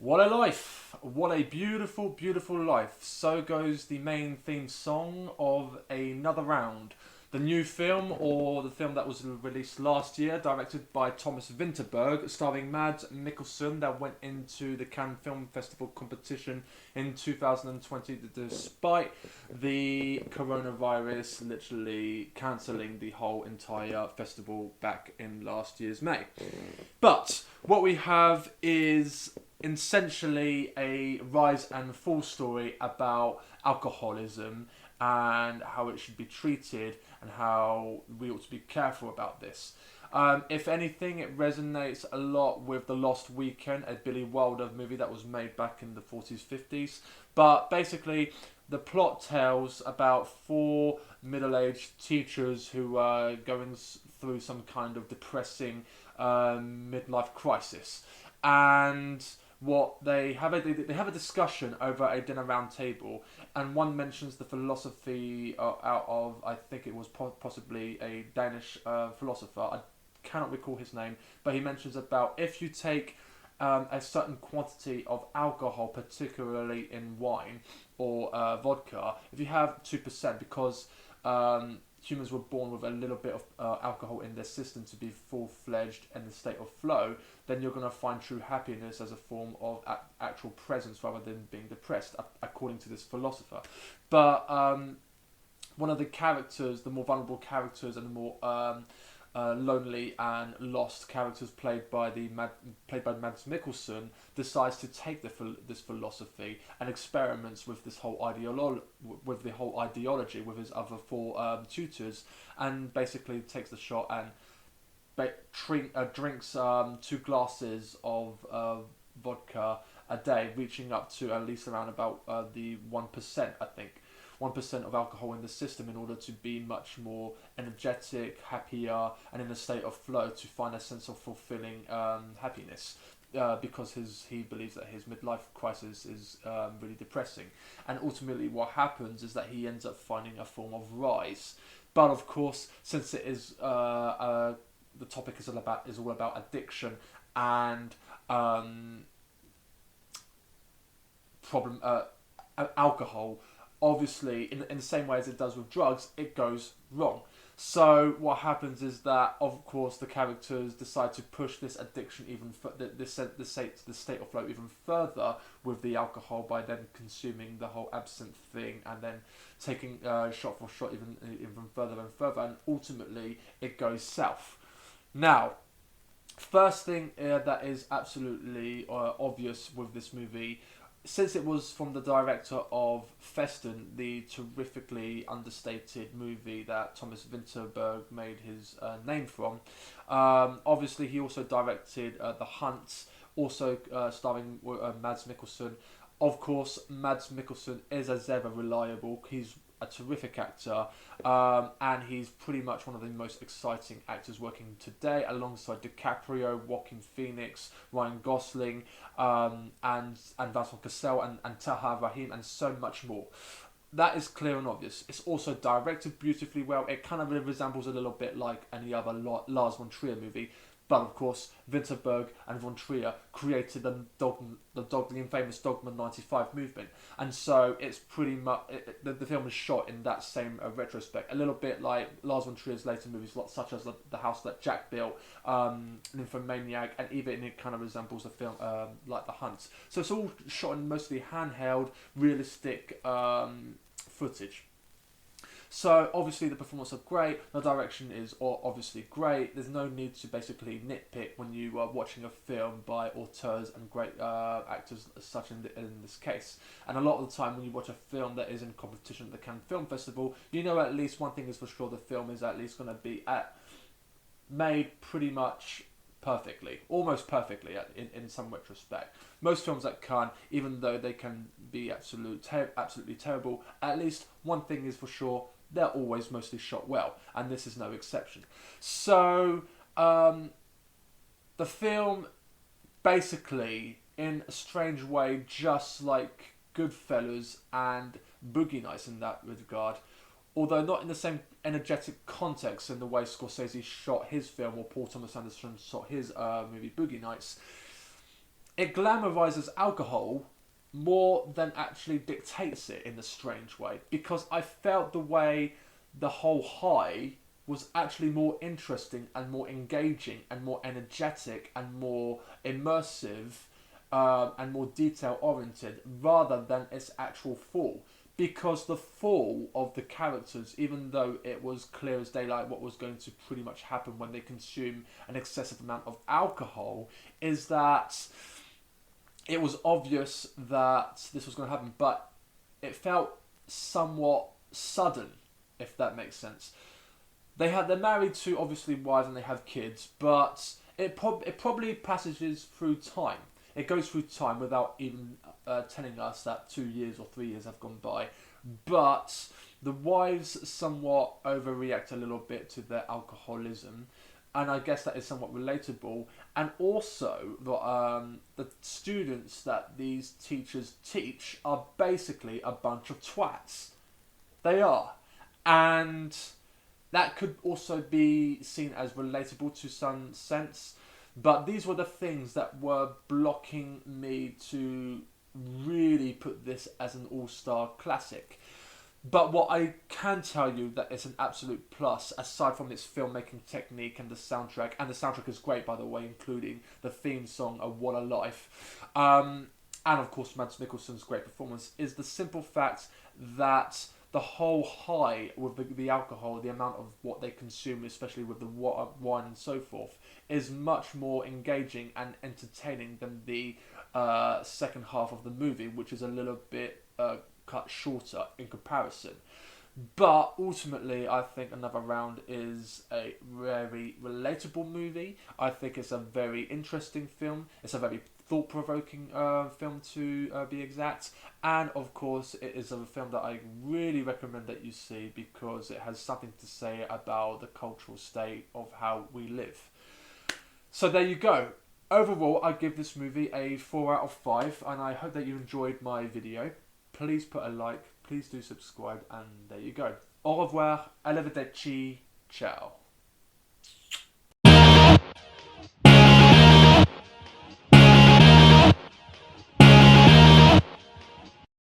What a life! What a beautiful, beautiful life. So goes the main theme song of Another Round. The new film, or the film that was released last year, directed by Thomas Vinterberg, starring Mads Mikkelsen, that went into the Cannes Film Festival competition in 2020, despite the coronavirus literally cancelling the whole entire festival back in last year's May. But what we have is essentially a rise and fall story about alcoholism and how it should be treated and how we ought to be careful about this. If anything, it resonates a lot with The Lost Weekend, a Billy Wilder movie that was made back in the 40s, 50s. But basically, the plot tells about four middle-aged teachers who are going through some kind of depressing midlife crisis, and what they have a discussion over a dinner round table, and one mentions the philosophy out of, I think it was possibly a Danish philosopher. I cannot recall his name, but he mentions about if you take a certain quantity of alcohol, particularly in wine or vodka, if you have 2%, because humans were born with a little bit of alcohol in their system to be full-fledged in the state of flow, then you're going to find true happiness as a form of actual presence rather than being depressed, according to this philosopher. But one of the characters, the more vulnerable characters and the more lonely and lost characters played by Mads Mikkelsen, decides to take this philosophy and experiments with this whole ideology with his other four tutors, and basically takes the shot and drinks 2 glasses of vodka a day, reaching up to at least around about the 1%, I think. 1% of alcohol in the system, in order to be much more energetic, happier, and in a state of flow to find a sense of fulfilling happiness. Because he believes that his midlife crisis is really depressing, and ultimately what happens is that he ends up finding a form of rise. But of course, since it is the topic is all about addiction and problem alcohol, obviously in the same way as it does with drugs, it goes wrong. So what happens is that, of course, the characters decide to push this addiction even the state of flow even further with the alcohol, by then consuming the whole absinthe thing and then taking shot for shot even further and further, and ultimately it goes south. Now, first thing that is absolutely obvious with this movie, since it was from the director of Festen, the terrifically understated movie that Thomas Vinterberg made his name from. Obviously, he also directed The Hunt, also starring Mads Mikkelsen. Of course, Mads Mikkelsen is as ever reliable. He's a terrific actor, and he's pretty much one of the most exciting actors working today, alongside DiCaprio, Joaquin Phoenix, Ryan Gosling, and Vincent Cassel, and Tahar Rahim, and so much more. That is clear and obvious. It's also directed beautifully well. It kind of resembles a little bit like any other Lars von Trier movie. But of course, Vinterberg and von Trier created the infamous Dogma 95 movement, and so it's pretty much the film is shot in that same retrospect. A little bit like Lars von Trier's later movies, such as The House That Jack Built, Nymphomaniac, and even it kind of resembles the film like The Hunt. So it's all shot in mostly handheld, realistic footage. So obviously the performances are great, the direction is obviously great. There's no need to basically nitpick when you are watching a film by auteurs and great actors such in this case. And a lot of the time when you watch a film that is in competition at the Cannes Film Festival, you know at least one thing is for sure: the film is at least going to be made pretty much perfectly, almost perfectly in some retrospect. Most films at Cannes, even though they can be absolutely terrible, at least one thing is for sure: they're always mostly shot well, and this is no exception. So, the film, basically, in a strange way, just like Goodfellas and Boogie Nights in that regard, although not in the same energetic context in the way Scorsese shot his film or Paul Thomas Anderson shot his movie Boogie Nights, it glamorizes alcohol more than actually dictates it in a strange way, because I felt the way the whole high was actually more interesting and more engaging and more energetic and more immersive, and more detail oriented rather than its actual fall. Because the fall of the characters, even though it was clear as daylight what was going to pretty much happen when they consume an excessive amount of alcohol, is that it was obvious that this was going to happen, but it felt somewhat sudden, if that makes sense. They're married to obviously wives and they have kids, but it probably passages through time. It goes through time without even telling us that 2 years or 3 years have gone by. But the wives somewhat overreact a little bit to their alcoholism, and I guess that is somewhat relatable. And also, the students that these teachers teach are basically a bunch of twats. They are. And that could also be seen as relatable to some sense. But these were the things that were blocking me to really put this as an all-star classic. But what I can tell you that it's an absolute plus, aside from its filmmaking technique and the soundtrack is great, by the way, including the theme song of What a Life, and of course Mads Mikkelsen's great performance, is the simple fact that the whole high with the alcohol, the amount of what they consume, especially with the wine and so forth, is much more engaging and entertaining than the second half of the movie, which is a little bit cut shorter in comparison. But ultimately, I think Another Round is a very relatable movie. I think it's a very interesting film. It's a very thought-provoking film to be exact. And of course, it is a film that I really recommend that you see because it has something to say about the cultural state of how we live. So there you go. Overall, I give this movie a 4 out of 5, and I hope that you enjoyed my video. Please put a like, please do subscribe, and there you go. Au revoir, arrivederci, ciao.